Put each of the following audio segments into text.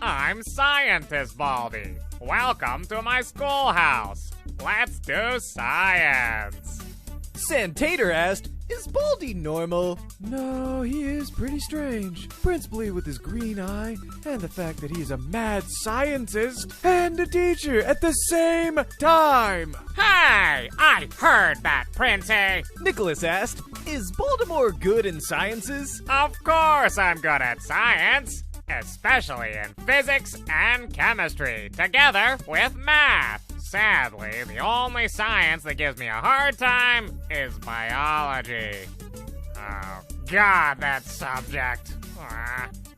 I'm Scientist Baldi. Welcome to my schoolhouse. Let's do science. Santater asked, "Is Baldi normal?" "No, he is pretty strange. Principally with his green eye and the fact that he is a mad scientist and a teacher at the same time." Hey, I heard that, Princey. Nicholas asked, "Is Baltimore good in sciences?" Of course I'm good at science, especially in physics and chemistry, together with math. Sadly, the only science that gives me a hard time is biology. Oh, God, that subject.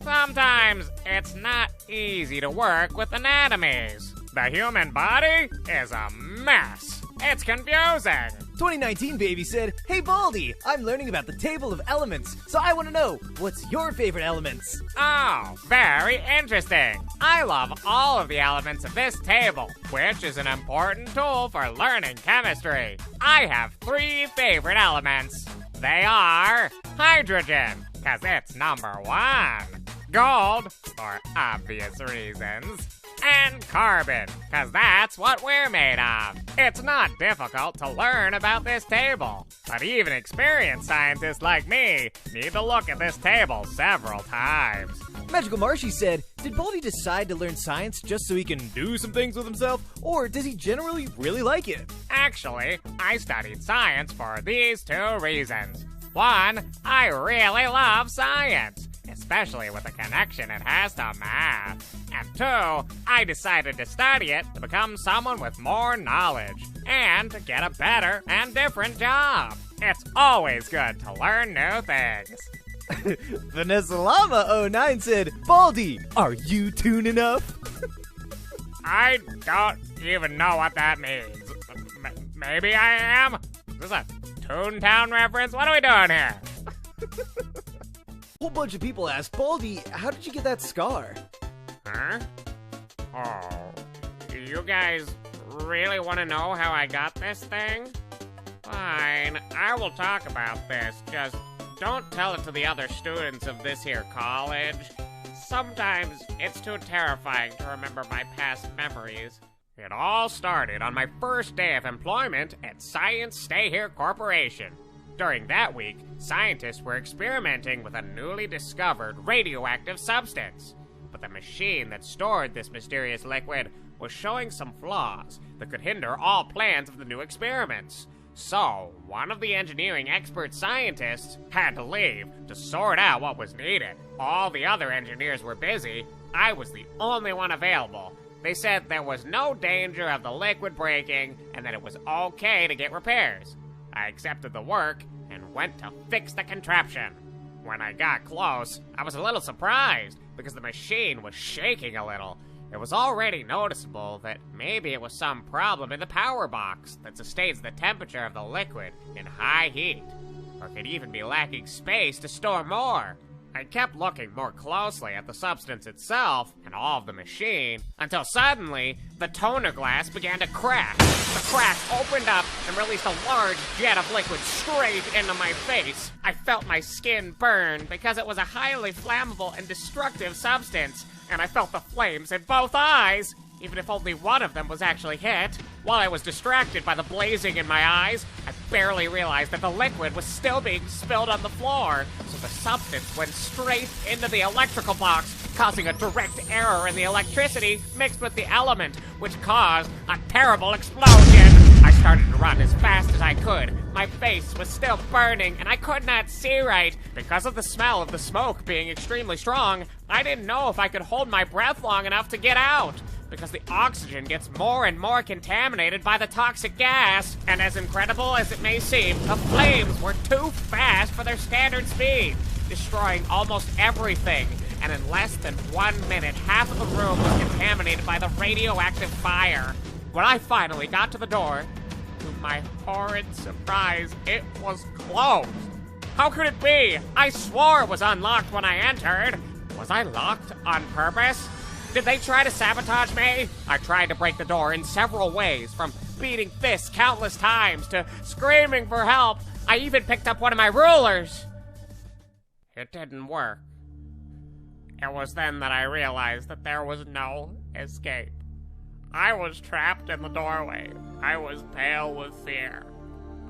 Sometimes it's not easy to work with anatomies. The human body is a mess. It's confusing. 2019 Baby said, "Hey Baldi, I'm learning about the table of elements, so I want to know, what's your favorite elements?" Oh, very interesting. I love all of the elements of this table, which is an important tool for learning chemistry. I have 3 favorite elements. They are hydrogen, because it's number 1. Gold, for obvious reasons. And carbon, because that's what we're made of. It's not difficult to learn about this table, but even experienced scientists like me need to look at this table several times. Magical Marshy said, "Did Baldi decide to learn science just so he can do some things with himself, or does he generally really like it?" Actually, I studied science for these 2 reasons. 1, I really love science, especially with the connection it has to math. And 2, I decided to study it to become someone with more knowledge and to get a better and different job. It's always good to learn new things. Vanessa Llama 09 said, "Baldi, are you tuned enough?" I don't even know what that means. Maybe I am? Is this a Toontown reference? What are we doing here? A whole bunch of people asked, "Baldi, how did you get that scar?" Huh? Oh, you guys really want to know how I got this thing? Fine, I will talk about this, just don't tell it to the other students of this here college. Sometimes it's too terrifying to remember my past memories. It all started on my first day of employment at Science Stay Here Corporation. During that week, scientists were experimenting with a newly discovered radioactive substance. But the machine that stored this mysterious liquid was showing some flaws that could hinder all plans of the new experiments. So, one of the engineering expert scientists had to leave to sort out what was needed. All the other engineers were busy. I was the only one available. They said there was no danger of the liquid breaking and that it was okay to get repairs. I accepted the work and went to fix the contraption. When I got close, I was a little surprised because the machine was shaking a little. It was already noticeable that maybe it was some problem in the power box that sustains the temperature of the liquid in high heat, or could even be lacking space to store more. I kept looking more closely at the substance itself and all of the machine until suddenly the toner glass began to crack. The crack opened up and released a large jet of liquid straight into my face. I felt my skin burn because it was a highly flammable and destructive substance, and I felt the flames in both eyes, even if only one of them was actually hit. While I was distracted by the blazing in my eyes, I barely realized that the liquid was still being spilled on the floor, so the substance went straight into the electrical box, causing a direct error in the electricity mixed with the element, which caused a terrible explosion. I started to run as fast as I could. My face was still burning, and I could not see right. Because of the smell of the smoke being extremely strong, I didn't know if I could hold my breath long enough to get out, because the oxygen gets more and more contaminated by the toxic gas. And as incredible as it may seem, the flames were too fast for their standard speed, destroying almost everything. And in less than 1 minute, half of the room was contaminated by the radioactive fire. When I finally got to the door, to my horrid surprise, it was closed. How could it be? I swore it was unlocked when I entered. Was I locked on purpose? Did they try to sabotage me? I tried to break the door in several ways, from beating fists countless times to screaming for help. I even picked up one of my rulers. It didn't work. It was then that I realized that there was no escape. I was trapped in the doorway. I was pale with fear.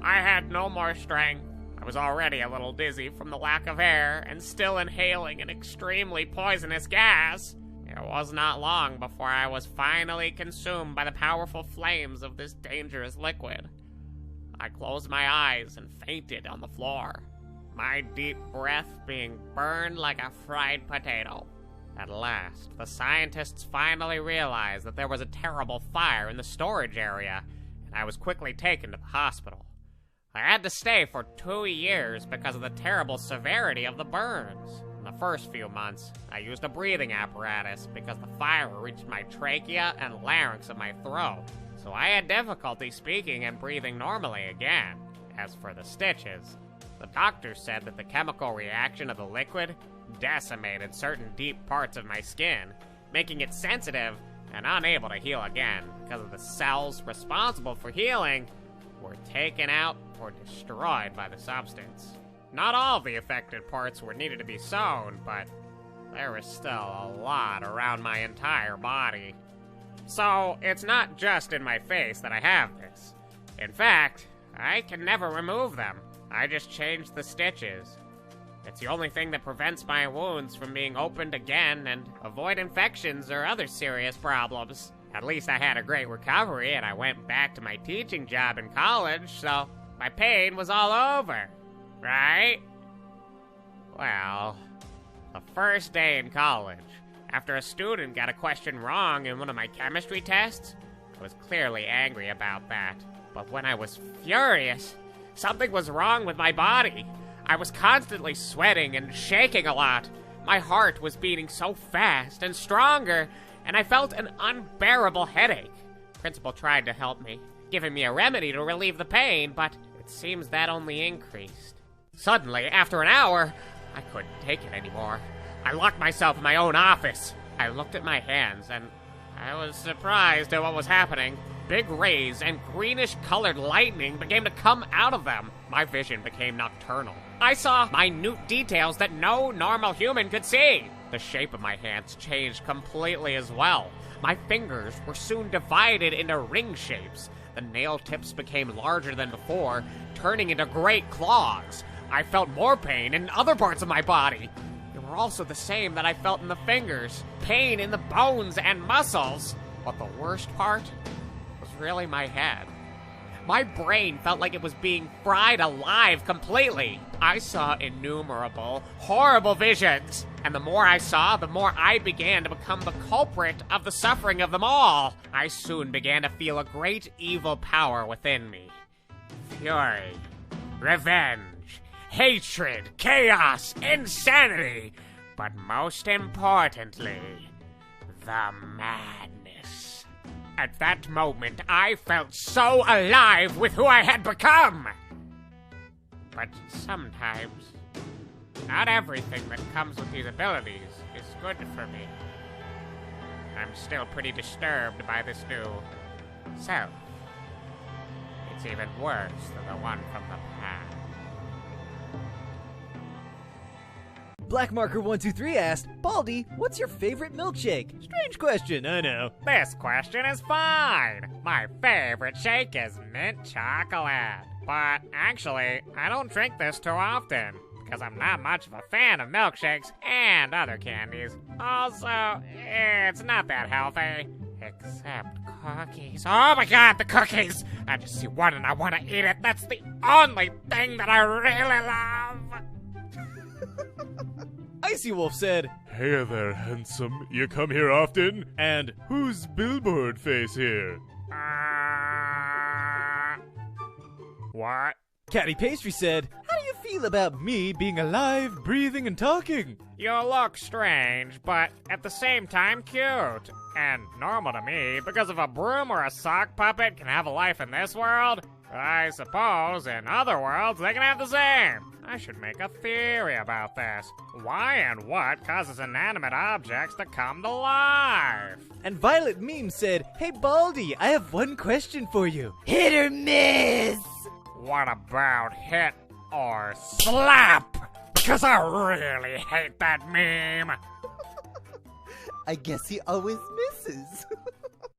I had no more strength. I was already a little dizzy from the lack of air and still inhaling an extremely poisonous gas. It was not long before I was finally consumed by the powerful flames of this dangerous liquid. I closed my eyes and fainted on the floor, my deep breath being burned like a fried potato. At last, the scientists finally realized that there was a terrible fire in the storage area, and I was quickly taken to the hospital. I had to stay for 2 years because of the terrible severity of the burns. In the first few months, I used a breathing apparatus because the fire reached my trachea and larynx of my throat, so I had difficulty speaking and breathing normally again. As for the stitches, the doctor said that the chemical reaction of the liquid decimated certain deep parts of my skin, making it sensitive and unable to heal again because of the cells responsible for healing were taken out or destroyed by the substance. Not all the affected parts were needed to be sewn, but there was still a lot around my entire body. So, it's not just in my face that I have this. In fact, I can never remove them. I just changed the stitches. It's the only thing that prevents my wounds from being opened again and avoid infections or other serious problems. At least I had a great recovery and I went back to my teaching job in college, so my pain was all over, right? Well, the first day in college, after a student got a question wrong in one of my chemistry tests, I was clearly angry about that. But when I was furious, something was wrong with my body. I was constantly sweating and shaking a lot. My heart was beating so fast and stronger, and I felt an unbearable headache. Principal tried to help me, giving me a remedy to relieve the pain, but it seems that only increased. Suddenly, after an hour, I couldn't take it anymore. I locked myself in my own office. I looked at my hands, and I was surprised at what was happening. Big rays and greenish-colored lightning began to come out of them. My vision became nocturnal. I saw minute details that no normal human could see. The shape of my hands changed completely as well. My fingers were soon divided into ring shapes. The nail tips became larger than before, turning into great claws. I felt more pain in other parts of my body. They were also the same that I felt in the fingers. Pain in the bones and muscles. But the worst part was really my head. My brain felt like it was being fried alive completely. I saw innumerable, horrible visions. And the more I saw, the more I began to become the culprit of the suffering of them all. I soon began to feel a great evil power within me. Fury, revenge, hatred, chaos, insanity. But most importantly, the madness. At that moment, I felt so alive with who I had become. But sometimes, not everything that comes with these abilities is good for me. I'm still pretty disturbed by this new self. It's even worse than the one from the past. Blackmarker123 asked, Baldi, what's your favorite milkshake? Strange question, I know. This question is fine. My favorite shake is mint chocolate. But actually, I don't drink this too often, because I'm not much of a fan of milkshakes and other candies. Also, it's not that healthy. Except cookies. Oh my god, the cookies! I just see one and I want to eat it. That's the only thing that I really love. Icy Wolf said, Hey there, handsome. You come here often? And who's Billboard Face here? What? Catty Pastry said, how do you feel about me being alive, breathing, and talking? You look strange, but at the same time cute. And normal to me, because if a broom or a sock puppet can have a life in this world, I suppose in other worlds they can have the same. I should make a theory about this. Why and what causes inanimate objects to come to life? And Violet Meme said, hey Baldi, I have one question for you. Hit or miss? What about hit or slap? Because I really hate that meme. I guess he always misses.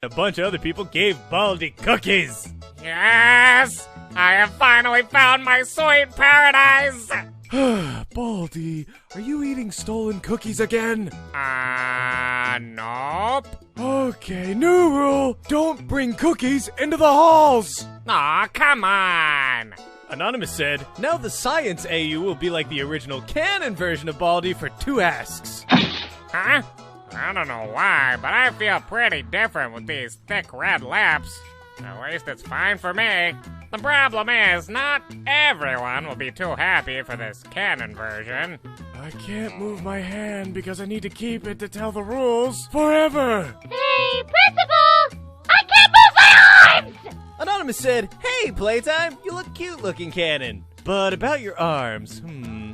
A bunch of other people gave Baldi cookies. Yes! I have finally found my sweet paradise! Baldi, are you eating stolen cookies again? Nope. Okay, new rule. Don't bring cookies into the halls. Aw, come on! Anonymous said, now the science AU will be like the original canon version of Baldi for 2 asks. Huh? I don't know why, but I feel pretty different with these thick red lips. At least it's fine for me. The problem is, not everyone will be too happy for this canon version. I can't move my hand because I need to keep it to tell the rules forever. Hey, Principal! I can't move my arms! Anonymous said, hey, Playtime, you look cute looking canon. But about your arms,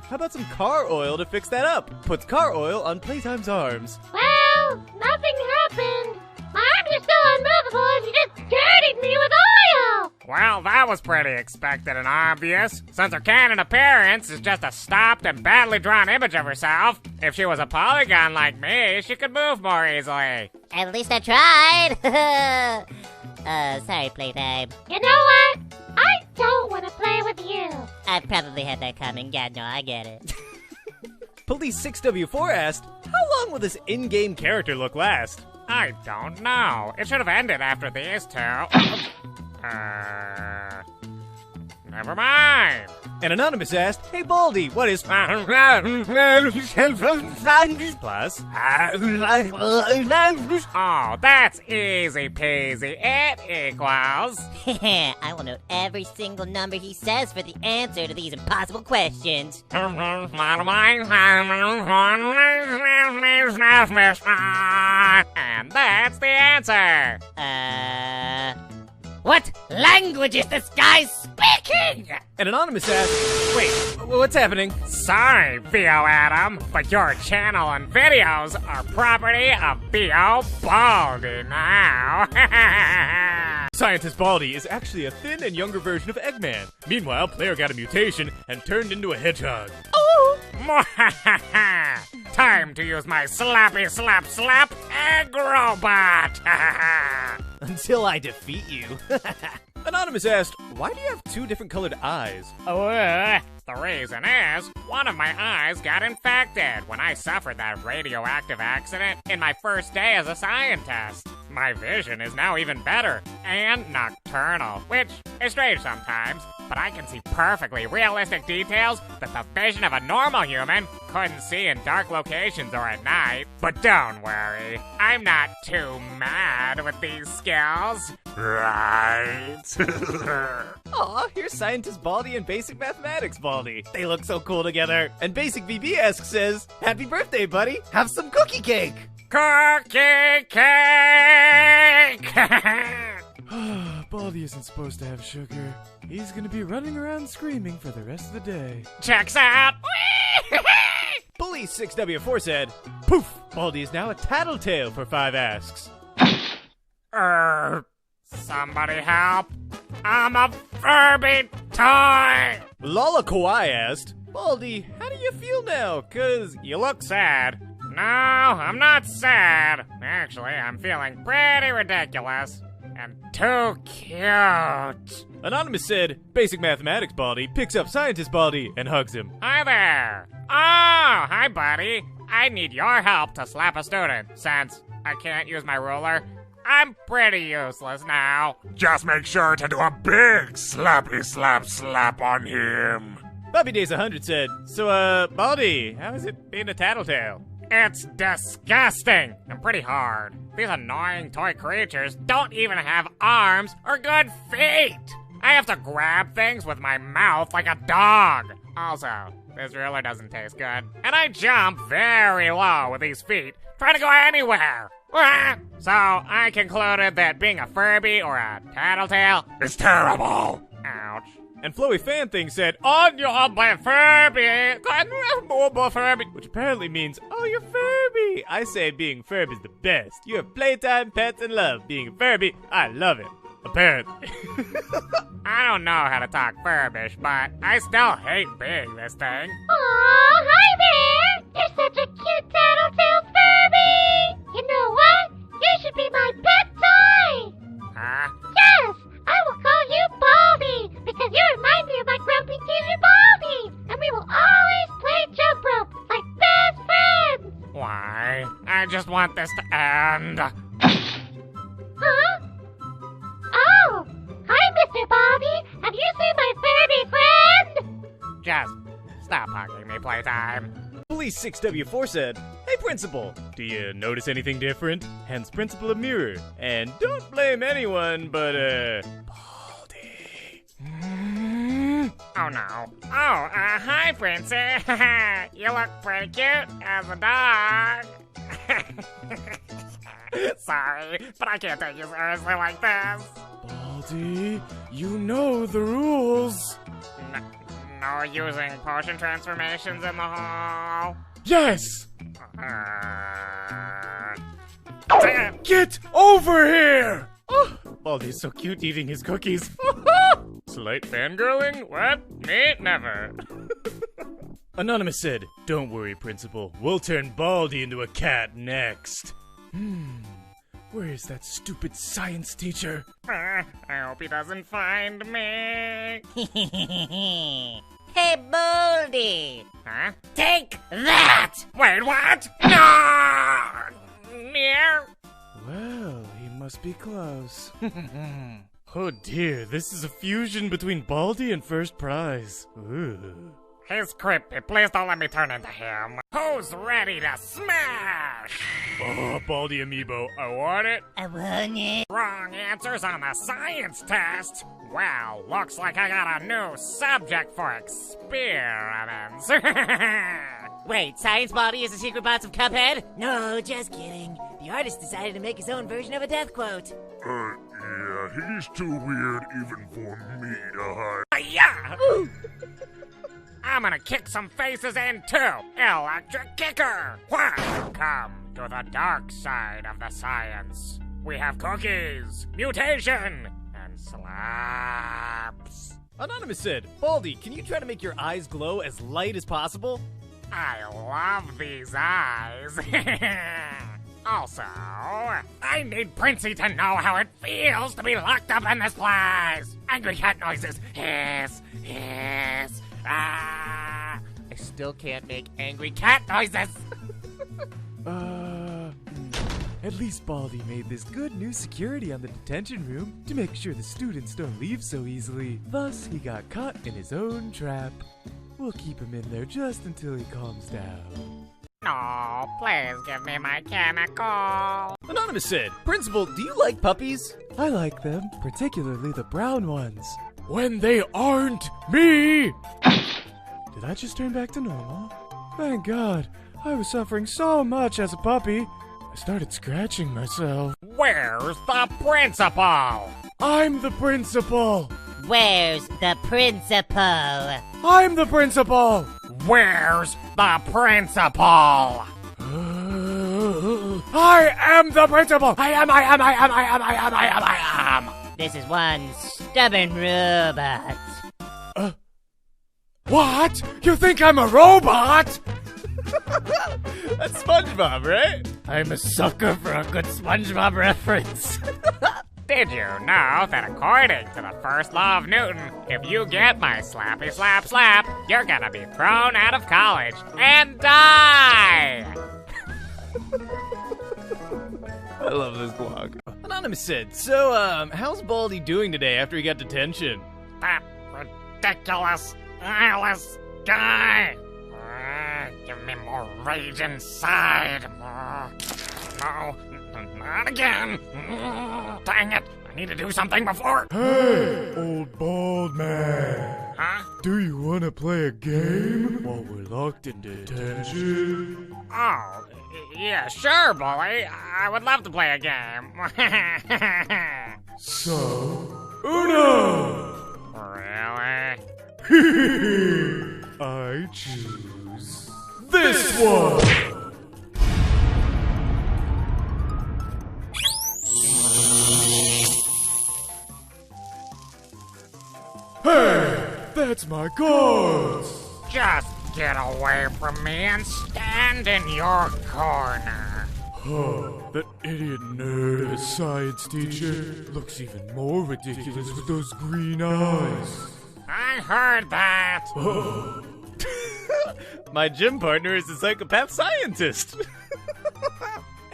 how about some car oil to fix that up? Puts car oil on Playtime's arms. Well, nothing happened. My arms are still unmovable and you just dirtied me with oil! Well, that was pretty expected and obvious, since her canon appearance is just a stopped and badly drawn image of herself. If she was a polygon like me, she could move more easily. At least I tried. Sorry, Playtime. You know what? I don't want to play with you. I probably had that coming. Yeah, no, I get it. Police 6W4 asked, how long will this in-game character look last? I don't know. It should have ended after these two. Never mind. And Anonymous asked, hey Baldi, what is plus? Oh, that's easy peasy. It equals... I will know every single number he says for the answer to these impossible questions. And that's the answer. What language is this guy speaking? And Anonymous asked, wait, what's happening? Sorry, VOAdam, but your channel and videos are property of VO Baldi now. Scientist Baldi is actually a thin and younger version of Eggman. Meanwhile, player got a mutation and turned into a hedgehog. Oh! Time to use my slappy slap egg robot! Until I defeat you. Anonymous asked, why do you have 2 different colored eyes? The reason is, one of my eyes got infected when I suffered that radioactive accident in my first day as a scientist. My vision is now even better, and nocturnal, which is strange sometimes, but I can see perfectly realistic details that the vision of a normal human couldn't see in dark locations or at night. But don't worry, I'm not too mad with these skills. Right? Aw, here's Scientist Baldi and Basic Mathematics Baldi. They look so cool together. And Basic VB says, happy birthday, buddy. Have some cookie cake. Cookie cake! Baldi isn't supposed to have sugar. He's gonna be running around screaming for the rest of the day. Checks out! Police 6W4 said, poof! Baldi is now a tattletale for 5 asks. Somebody help! I'm a Furby toy! Lala Kawaii asked, Baldi, how do you feel now? 'Cause you look sad. No, I'm not sad. Actually, I'm feeling pretty ridiculous. And too cute. Anonymous said, Basic Mathematics Baldi picks up Scientist Baldi and hugs him. Hi there. Oh, hi, buddy. I need your help to slap a student, since I can't use my ruler. I'm pretty useless now. Just make sure to do a big slappy slap on him. Bobby Days 100 said, so, Baldi, how is it being a tattletale? It's disgusting and pretty hard. These annoying toy creatures don't even have arms or good feet. I have to grab things with my mouth like a dog. Also, this ruler doesn't taste good. And I jump very low with these feet, trying to go anywhere. So I concluded that being a Furby or a tattletale is terrible. Ouch. And Flowy Fan Thing said, on your Furby, which apparently means, oh, you're Furby. I say being Furby's the best. You have playtime, pets, and love. Being a Furby, I love it. Apparently. I don't know how to talk Furbish, but I still hate being this thing. Aw, hi there! You're such a cute tattletale Furby! You and... Huh? Oh! Hi, Mr. Baldi! Have you seen my furry friend? Just stop hugging me, playtime. Police 6W4 said, "Hey, Principal, do you notice anything different?" Hence, Principal a mirror. And don't blame anyone but, Baldi. Oh no. Oh, hi, Princey. You look pretty cute as a dog. Sorry, but I can't take you seriously like this. Baldi, you know the rules. No using potion transformations in the hall. Yes! Damn. Get over here! Oh, Baldi's so cute eating his cookies. Slight fangirling? What? Me? Never. Anonymous said, "Don't worry, Principal. We'll turn Baldi into a cat next." Where is that stupid science teacher? I hope he doesn't find me. Hey, Baldi! Huh? Take that! Wait, what? No! Meow. Well, he must be close. Oh dear, this is a fusion between Baldi and First Prize. Ooh. He's creepy. Please don't let me turn into him. Who's ready to smash? Oh, Baldi amiibo, I want it. I want it. Wrong answers on the science test. Wow, looks like I got a new subject for experiments. Wait, Science Baldi is the secret boss of Cuphead? No, just kidding. The artist decided to make his own version of a death quote. Yeah, he's too weird even for me to hide. Yeah! I'm gonna kick some faces in too. Electric kicker. Welcome to the dark side of the science. We have cookies, mutation, and slaps. Anonymous said, "Baldi, can you try to make your eyes glow as light as possible?" I love these eyes. Also, I need Princey to know how it feels to be locked up in this place. Angry cat noises. Hiss, hiss. Ah. I still can't make angry cat noises. At least Baldi made this good new security on the detention room to make sure the students don't leave so easily. Thus, he got caught in his own trap. We'll keep him in there just until he calms down. No, please give me my chemical. Anonymous said, "Principal, do you like puppies?" "I like them, particularly the brown ones. When they aren't me!" Did I just turn back to normal? Thank God. I was suffering so much as a puppy. I started scratching myself. Where's the principal? I'm the principal! Where's the principal? I'm the principal! Where's the principal? I am the principal! I am! This is one stubborn robot. What? You think I'm a robot? That's SpongeBob, right? I'm a sucker for a good SpongeBob reference. Did you know that according to the first law of Newton, if you get my slappy slap slap, you're gonna be thrown out of college and die? I love this blog. Anonymous said, "So, how's Baldi doing today after he got detention?" That ridiculous, eyeless guy. Give me more rage inside. No, not again. Dang it. I need to do something before. Hey, old bald man. Huh? Do you want to play a game while we're locked in detention? Oh, yeah, sure, bully. I would love to play a game. So, Uno! Really? I choose this one! Hey, that's my cards! Just get away from me and stand in your corner. Oh, that idiot nerd of a science teacher looks even more ridiculous with those green eyes. I heard that. My gym partner is a psychopath scientist.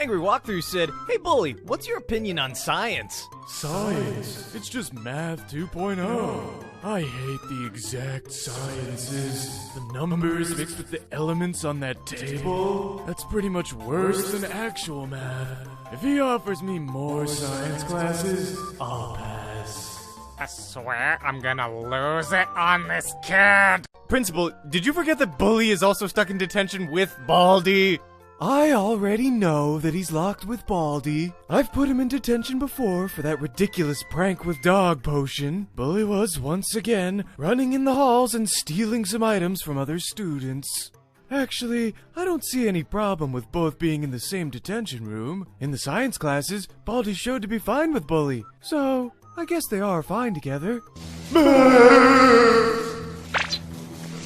Angry Walkthrough said, "Hey Bully, what's your opinion on science?" Science. It's just math 2.0. I hate the exact sciences. The numbers mixed with the elements on that table. That's pretty much worse than actual math. If he offers me more science classes, I'll pass. I swear I'm gonna lose it on this kid. Principal, did you forget that Bully is also stuck in detention with Baldi? I already know that he's locked with Baldi. I've put him in detention before for that ridiculous prank with dog potion. Bully was, once again, running in the halls and stealing some items from other students. Actually, I don't see any problem with both being in the same detention room. In the science classes, Baldi showed to be fine with Bully. So, I guess they are fine together.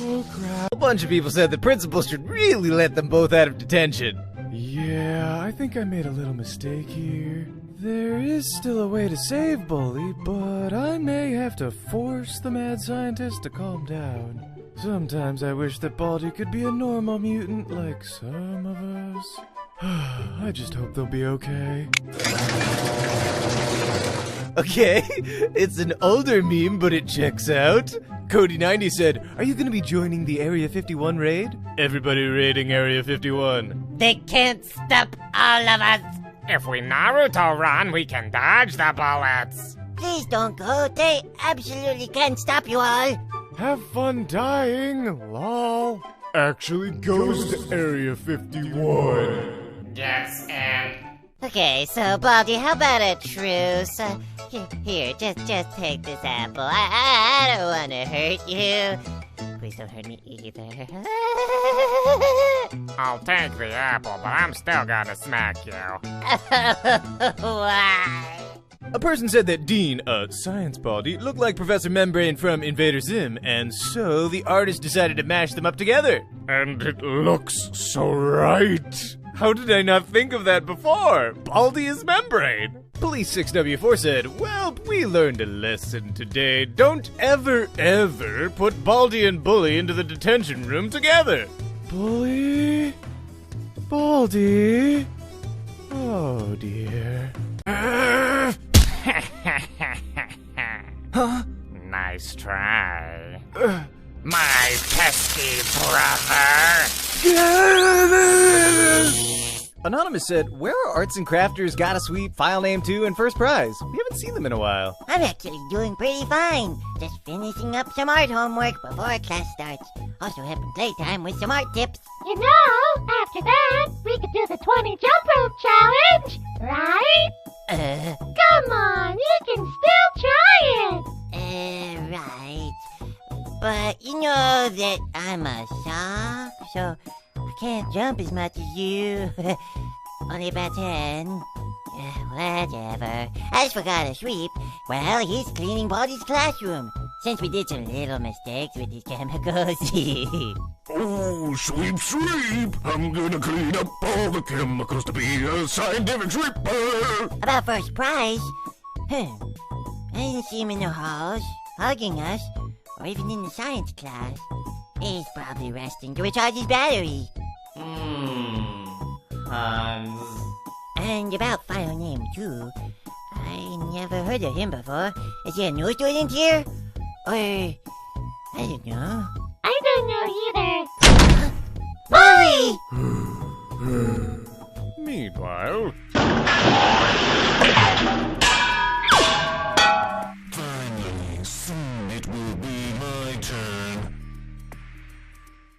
Oh crap. A bunch of people said the principal should really let them both out of detention. Yeah, I think I made a little mistake here. There is still a way to save Bully, but I may have to force the mad scientist to calm down. Sometimes I wish that Baldi could be a normal mutant like some of us. I just hope they'll be okay. Okay, it's an older meme, but it checks out. Cody90 said, "Are you gonna be joining the Area 51 raid?" Everybody raiding Area 51. They can't stop all of us. If we Naruto run, we can dodge the bullets. Please don't go. They absolutely can't stop you all. Have fun dying, lol. Actually goes to Area 51. Yes, and Okay, so Baldi, how about a truce? Here, just take this apple. I don't want to hurt you. Please don't hurt me either. I'll take the apple, but I'm still gonna smack you. Why? A person said that Dean, Science Baldi, looked like Professor Membrane from Invader Zim, and so the artist decided to mash them up together. And it looks so right. How did I not think of that before? Baldi is Membrane. Police 6W4 said, "Well, we learned a lesson today. Don't ever put Baldi and Bully into the detention room together." Bully? Baldi? Oh dear. Huh? Nice try. My pesky brother. Anonymous said, "Where are Arts and Crafters, Got a Sweep, File Name 2, and First Prize? We haven't seen them in a while." I'm actually doing pretty fine. Just finishing up some art homework before class starts. Also having playtime with some art tips. You know, after that, we could do the 20 jump rope challenge, right? Come on, you can still try it. Right. But you know that I'm a sock, so I can't jump as much as you. Only about 10. Whatever. As for Gotta Sweep, well, he's cleaning Baldi's classroom. Since we did some little mistakes with his chemicals. Oh, sweep, sweep! I'm gonna clean up all the chemicals to be a scientific sweeper! About First Prize? I didn't see him in the halls, hugging us, or even in the science class. He's probably resting to recharge his battery. Hans. And about File Name 2, I never heard of him before. Is he a new student here? Or, I don't know. I don't know either. Bully! Meanwhile...